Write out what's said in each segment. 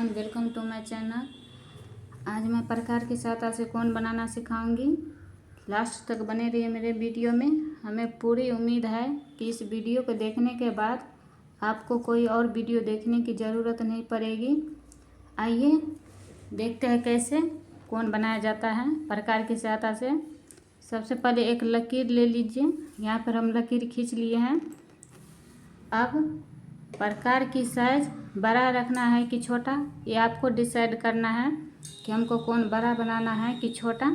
Everyone, welcome to my channel. आज मैं प्रकार की सहायता से कोन बनाना सिखाऊंगी। लास्ट तक बने रहिए मेरे वीडियो में। हमें पूरी उम्मीद है कि इस वीडियो को देखने के बाद आपको कोई और वीडियो देखने की ज़रूरत नहीं पड़ेगी। आइए देखते हैं कैसे कोन बनाया जाता है प्रकार की सहायता से। सबसे पहले एक लकीर ले लीजिए। यहाँ पर हम लकीर खींच लिए हैं। अब प्रकार की साइज बड़ा रखना है कि छोटा, ये आपको डिसाइड करना है कि हमको कौन बड़ा बनाना है कि छोटा।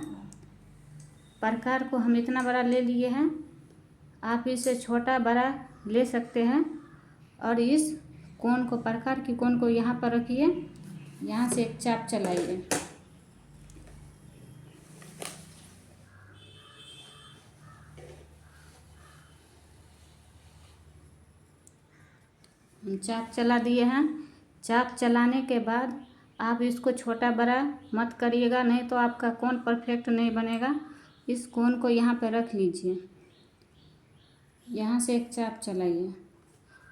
प्रकार को हम इतना बड़ा ले लिए हैं, आप इसे छोटा बड़ा ले सकते हैं। और इस कोन को, प्रकार की कोन को यहाँ पर रखिए। यहाँ से एक चाप चलाइए। हम चाप चला दिए हैं। चाप चलाने के बाद आप इसको छोटा बड़ा मत करिएगा, नहीं तो आपका कोन परफेक्ट नहीं बनेगा। इस कोन को यहाँ पे रख लीजिए। यहाँ से एक चाप चलाइए।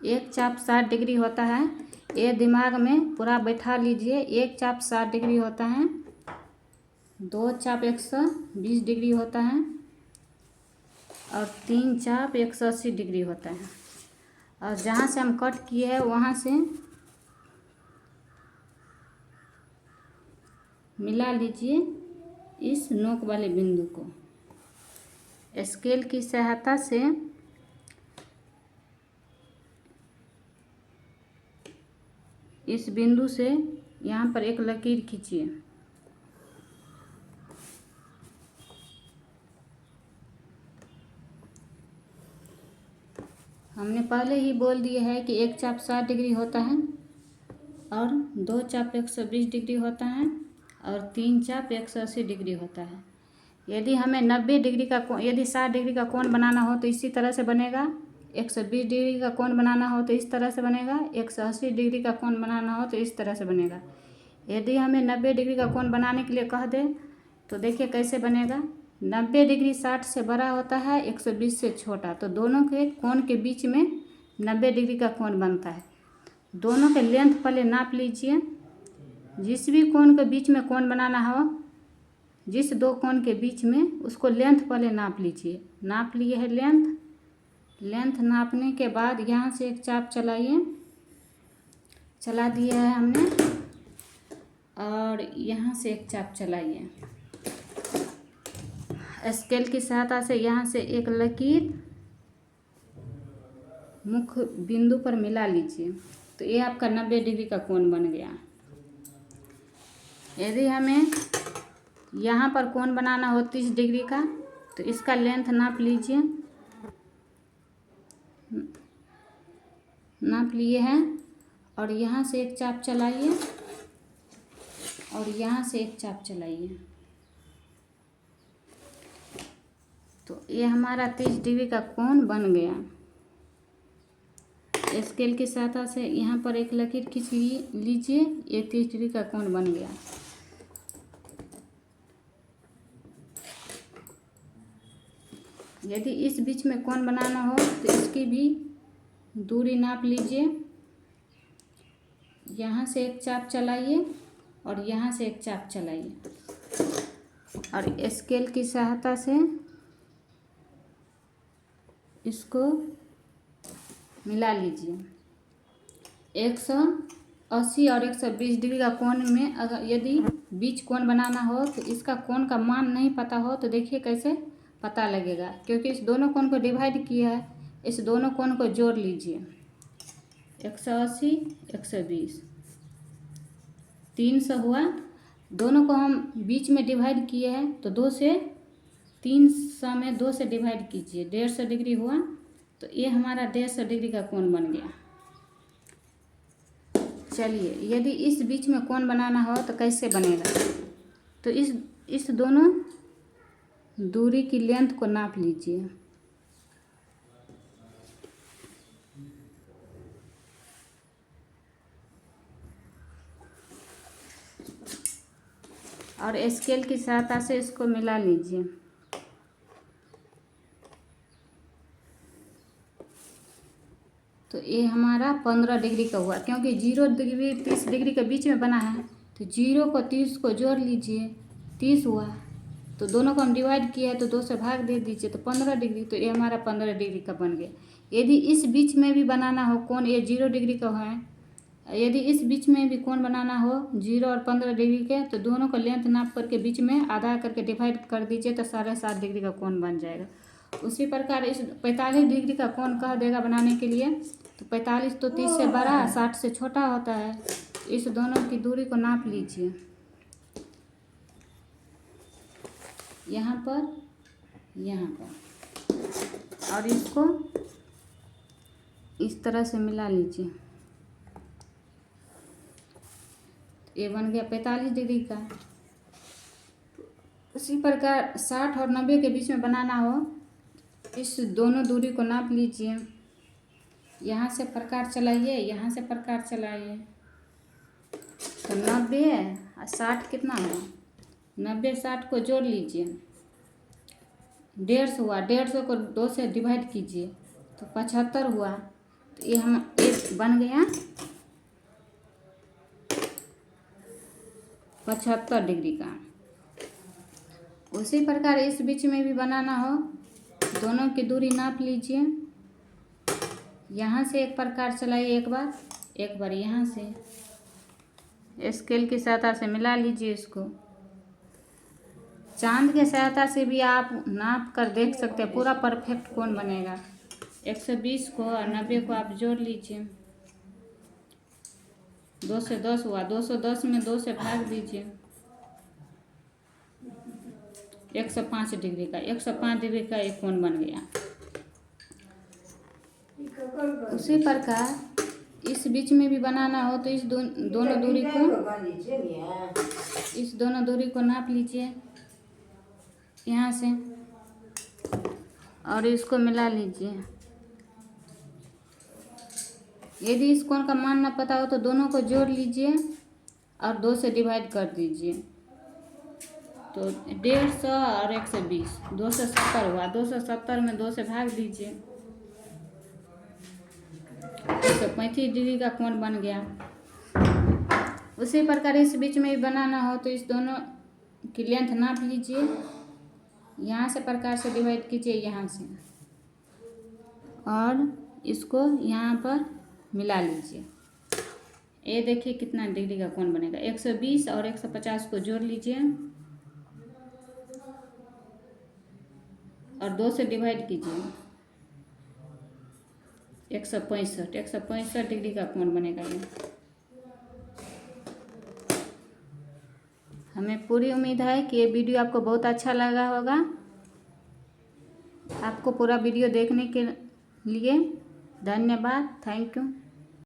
एक चाप 60 डिग्री होता है, ये दिमाग में पूरा बैठा लीजिए। एक चाप 60 डिग्री होता है, दो चाप 120 डिग्री होता है और तीन चाप 180 डिग्री होता है। और जहाँ से हम कट किए हैं वहाँ से मिला लीजिए इस नोक वाले बिंदु को। स्केल की सहायता से इस बिंदु से यहाँ पर एक लकीर खींचिए। हमने पहले ही बोल दिया है कि एक चाप 60 डिग्री होता है और दो चाप 120 डिग्री होता है और तीन चाप 180 डिग्री होता है। यदि हमें 90 डिग्री का यदि 60 डिग्री का कोण बनाना हो तो इसी तरह से बनेगा। 120 डिग्री का कोण बनाना हो तो इस तरह से बनेगा। 180 डिग्री का कोण बनाना हो तो इस तरह से बनेगा। यदि हमें 90 डिग्री का कोण बनाने के लिए कह दे तो देखिए कैसे बनेगा। 90 डिग्री 60 से बड़ा होता है, 120 से छोटा, तो दोनों के कोण के बीच में 90 डिग्री का कोण बनता है। दोनों के लेंथ पहले नाप लीजिए। जिस भी कोण के बीच में कोण बनाना हो, जिस दो कोण के बीच में, उसको लेंथ पहले नाप लीजिए। नाप लिए है लेंथ नापने के बाद यहाँ से एक चाप चलाइए। चला दिया है हमने और यहाँ से एक चाप चलाइए। स्केल की सहायता से यहाँ से एक लकीर मुख्य बिंदु पर मिला लीजिए। तो ये आपका 90 डिग्री का कोण बन गया। यदि हमें यहाँ पर कोण बनाना हो 30 डिग्री का तो इसका लेंथ नाप लीजिए। नाप लिए हैं और यहाँ से एक चाप चलाइए और यहाँ से एक चाप चलाइए। तो ये हमारा 30 डिग्री का कोण बन गया। स्केल की सहायता से यहाँ पर एक लकीर खींच लीजिए। ये 30 डिग्री का कोण बन गया। यदि इस बीच में कोण बनाना हो तो इसकी भी दूरी नाप लीजिए। यहाँ से एक चाप चलाइए और यहाँ से एक चाप चलाइए और स्केल की सहायता से इसको मिला लीजिए। 180 और 120 डिग्री का कोण में अगर यदि बीच कोण बनाना हो तो इसका कोण का मान नहीं पता हो तो देखिए कैसे पता लगेगा। क्योंकि इस दोनों कोण को डिवाइड किया है, इस दोनों कोण को जोड़ लीजिए। 180 120 300 हुआ। दोनों को हम बीच में डिवाइड किए हैं तो 2 से 300 में 2 से डिवाइड कीजिए, 150 डिग्री हुआ। तो ये हमारा 150 डिग्री का कोण बन गया। चलिए, यदि इस बीच में कोण बनाना हो तो कैसे बनेगा। तो इस दोनों दूरी की लेंथ को नाप लीजिए। और स्केल की सहायता से इसको मिला लीजिए। तो ये हमारा 15 डिग्री का हुआ, क्योंकि 0 डिग्री 30 डिग्री के बीच में बना है, तो 0 को 30 को जोड़ लीजिए, 30 हुआ। तो दोनों को हम डिवाइड किया है तो 2 से भाग दे दीजिए, तो 15 डिग्री। तो ये हमारा 15 डिग्री का बन गया। यदि इस बीच में भी बनाना हो कोण, ये 0 डिग्री का है, यदि इस बीच में भी कोण बनाना हो 0 और 15 डिग्री के, तो दोनों का लेंथ नाप करके बीच में आधा करके डिवाइड कर दीजिए, तो 7.5 डिग्री का कोण बन जाएगा। उसी प्रकार इस 45 डिग्री का कोण कह देगा बनाने के लिए, तो 45 तो 30 से बड़ा, 60 से छोटा होता है। इस दोनों की दूरी को नाप लीजिए, यहाँ पर, और इसको इस तरह से मिला लीजिए। ये बन गया 45 डिग्री का। उसी प्रकार 60 और 90 के बीच में बनाना हो, इस दोनों दूरी को नाप लीजिए। यहाँ से प्रकार चलाइए, यहाँ से प्रकार चलाइए, तो 90 और 60 कितना हुआ, 90 60 को जोड़ लीजिए, 150 हुआ। 150 को 2 से डिवाइड कीजिए, तो 75 हुआ। तो ये हम एक बन गया 75 डिग्री का। उसी प्रकार इस बीच में भी बनाना हो, दोनों की दूरी नाप लीजिए। यहाँ से एक प्रकार चलाइए, एक बार यहाँ से स्केल की सहायता से मिला लीजिए इसको। चांद के सहायता से भी आप नाप कर देख सकते हैं, पूरा परफेक्ट कोण बनेगा। 120 को और 90 को आप जोड़ लीजिए, 2 से 10 हुआ। 210 में 2 से भाग दीजिए, 105 डिग्री का। 105 डिग्री का एक कोण बन गया। उसी प्रकार इस बीच में भी बनाना हो, तो इस दोनों दूरी को नाप लीजिए यहाँ से, और इसको मिला लीजिए। यदि इस कोण का मान ना पता हो, तो दोनों को जोड़ लीजिए और 2 से डिवाइड कर दीजिए, तो 150 और 120, 270 हुआ। 270 में 2 से भाग दीजिए, 135 डिग्री का कोण बन गया। उसी प्रकार इस बीच में भी बनाना हो, तो इस दोनों की लेंथ नाप लीजिए, यहाँ से प्रकार से डिवाइड कीजिए, यहाँ से, और इसको यहाँ पर मिला लीजिए। ये देखिए कितना डिग्री का कोण बनेगा। 120 और 150 को जोड़ लीजिए और 2 से डिवाइड कीजिए, 165 डिग्री का कोण बनेगा ये। हमें पूरी उम्मीद है कि ये वीडियो आपको बहुत अच्छा लगा होगा। आपको पूरा वीडियो देखने के लिए धन्यवाद, थैंक यू।